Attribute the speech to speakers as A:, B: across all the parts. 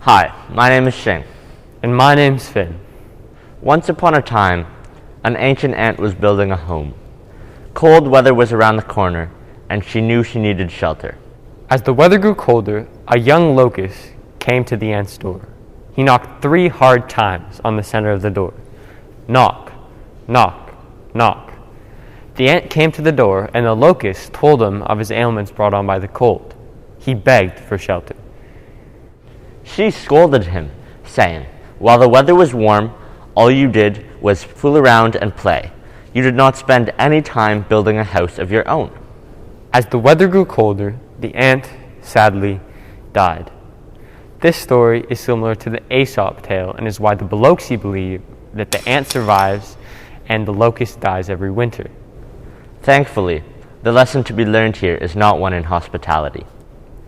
A: Hi, my name is Shane.
B: And my name's Finn.
A: Once upon a time, an ancient ant was building a home. Cold weather was around the corner, and she knew she needed shelter.
B: As the weather grew colder, a young locust came to the ant's door. He knocked 3 hard times on the center of the door. Knock, knock, knock. The ant came to the door, and the locust told him of his ailments brought on by the cold. He begged for shelter.
A: She scolded him, saying, "While the weather was warm, all you did was fool around and play. You did not spend any time building a house of your own."
B: As the weather grew colder, the ant sadly died. This story is similar to the Aesop tale and is why the Biloxi believe that the ant survives and the locust dies every winter.
A: Thankfully, the lesson to be learned here is not one in hospitality.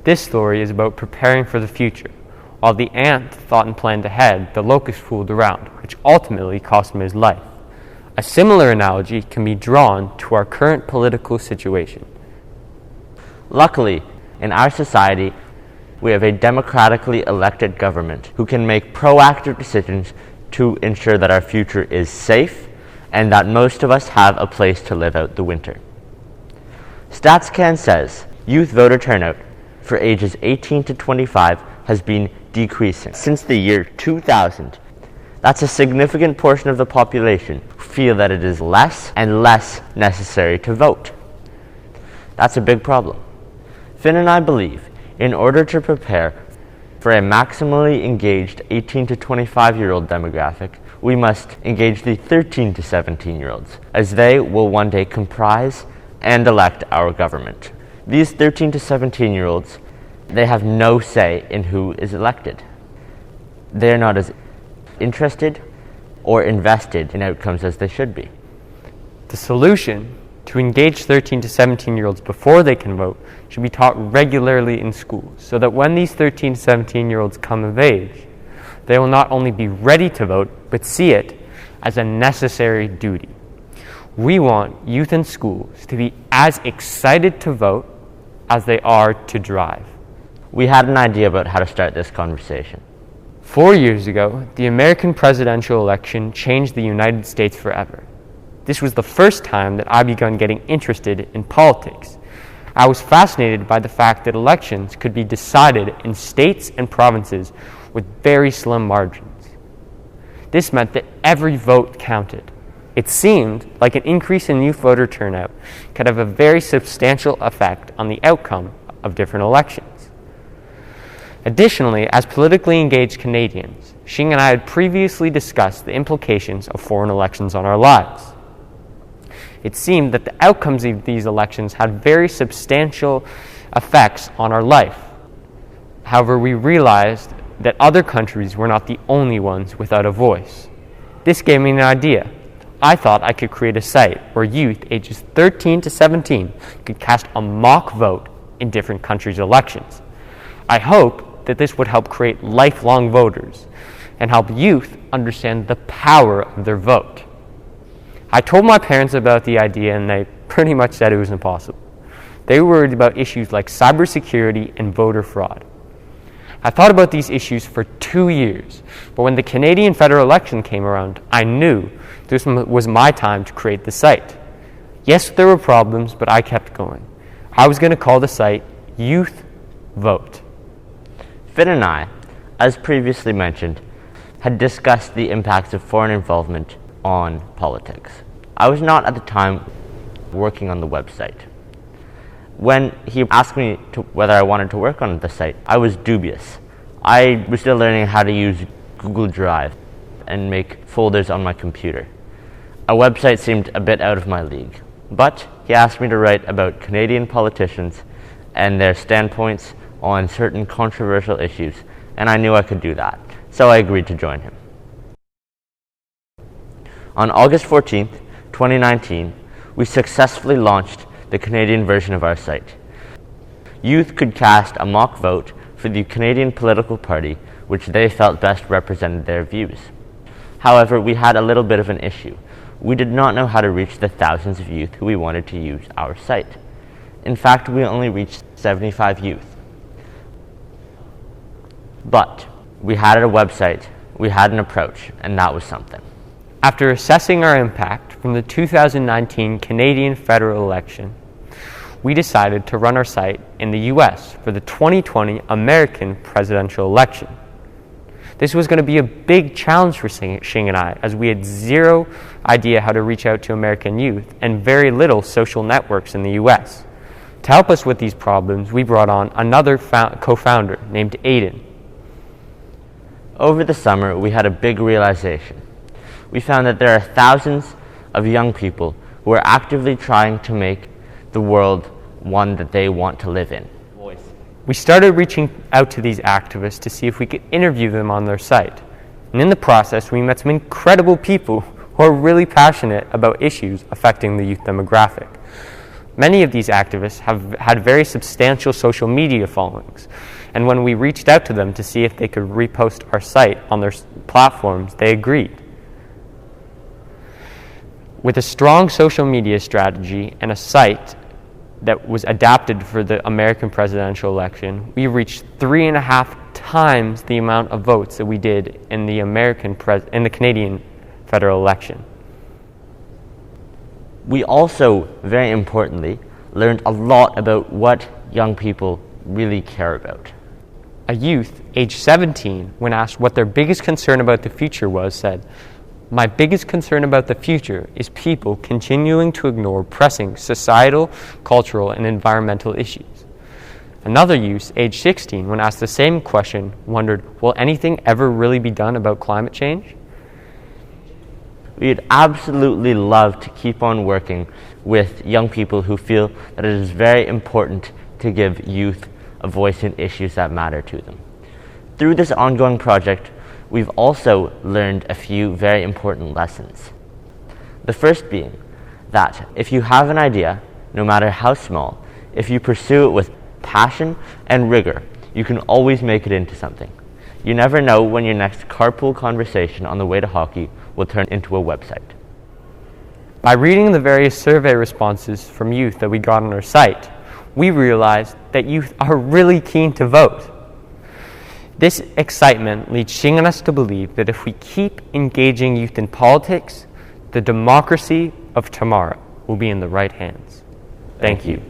B: This story is about preparing for the future. While the ant thought and planned ahead, the locust fooled around, which ultimately cost him his life. A similar analogy can be drawn to our current political situation.
A: Luckily, in our society, we have a democratically elected government who can make proactive decisions to ensure that our future is safe and that most of us have a place to live out the winter. StatsCan says youth voter turnout for ages 18 to 25 has been decreasing since the year 2000. That's a significant portion of the population who feel that it is less and less necessary to vote. That's a big problem. Finn and I believe in order to prepare for a maximally engaged 18 to 25-year-old demographic, we must engage the 13 to 17-year-olds, as they will one day comprise and elect our government. These 13 to 17-year-olds, they have no say in who is elected. They are not as interested or invested in outcomes as they should be.
B: The solution to engage 13 to 17-year-olds before they can vote should be taught regularly in schools so that when these 13 to 17-year-olds come of age, they will not only be ready to vote, but see it as a necessary duty. We want youth in schools to be as excited to vote as they are to drive.
A: We had an idea about how to start this conversation.
B: 4 years ago, the American presidential election changed the United States forever. This was the first time that I began getting interested in politics. I was fascinated by the fact that elections could be decided in states and provinces with very slim margins. This meant that every vote counted. It seemed like an increase in youth voter turnout could have a very substantial effect on the outcome of different elections. Additionally, as politically engaged Canadians, Shing and I had previously discussed the implications of foreign elections on our lives. It seemed that the outcomes of these elections had very substantial effects on our life. However, we realized that other countries were not the only ones without a voice. This gave me an idea. I thought I could create a site where youth ages 13 to 17 could cast a mock vote in different countries' elections. I hope that this would help create lifelong voters and help youth understand the power of their vote. I told my parents about the idea and they pretty much said it was impossible. They were worried about issues like cybersecurity and voter fraud. I thought about these issues for 2 years, but when the Canadian federal election came around, I knew this was my time to create the site. Yes, there were problems, but I kept going. I was going to call the site Youth Vote.
A: Finn and I, as previously mentioned, had discussed the impacts of foreign involvement on politics. I was not at the time working on the website. When he asked me whether I wanted to work on the site, I was dubious. I was still learning how to use Google Drive and make folders on my computer. A website seemed a bit out of my league, but he asked me to write about Canadian politicians and their standpoints on certain controversial issues, and I knew I could do that, so I agreed to join him. On August 14th, 2019, we successfully launched the Canadian version of our site. Youth could cast a mock vote for the Canadian political party which they felt best represented their views. However, we had a little bit of an issue. We did not know how to reach the thousands of youth who we wanted to use our site. In fact, we only reached 75 youth. But We had a website, we had an approach, and that was something.
B: After assessing our impact from the 2019 Canadian federal election, we decided to run our site in the US for the 2020 American presidential election. This was going to be a big challenge for Xing and I, as we had zero idea how to reach out to American youth and very little social networks in the US. To help us with these problems, we brought on another co-founder named Aiden.
A: Over the summer, we had a big realization. We found that there are thousands of young people who are actively trying to make the world one that they want to live in.
B: We started reaching out to these activists to see if we could interview them on their site. And in the process, we met some incredible people who are really passionate about issues affecting the youth demographic. Many of these activists have had very substantial social media followings. And when we reached out to them to see if they could repost our site on their platforms, they agreed. With a strong social media strategy and a site that was adapted for the American presidential election, we reached 3.5 times the amount of votes that we did in the Canadian federal election.
A: We also, very importantly, learned a lot about what young people really care about.
B: A youth, age 17, when asked what their biggest concern about the future was, said, "My biggest concern about the future is people continuing to ignore pressing societal, cultural, and environmental issues." Another youth, age 16, when asked the same question, wondered, "Will anything ever really be done about climate change?"
A: We'd absolutely love to keep on working with young people who feel that it is very important to give youth a voice in issues that matter to them. Through this ongoing project, we've also learned a few very important lessons. The first being that if you have an idea, no matter how small, if you pursue it with passion and rigor, you can always make it into something. You never know when your next carpool conversation on the way to hockey will turn into a website.
B: By reading the various survey responses from youth that we got on our site, we realized that youth are really keen to vote. This excitement leads Xing and us to believe that if we keep engaging youth in politics, the democracy of tomorrow will be in the right hands. Thank you.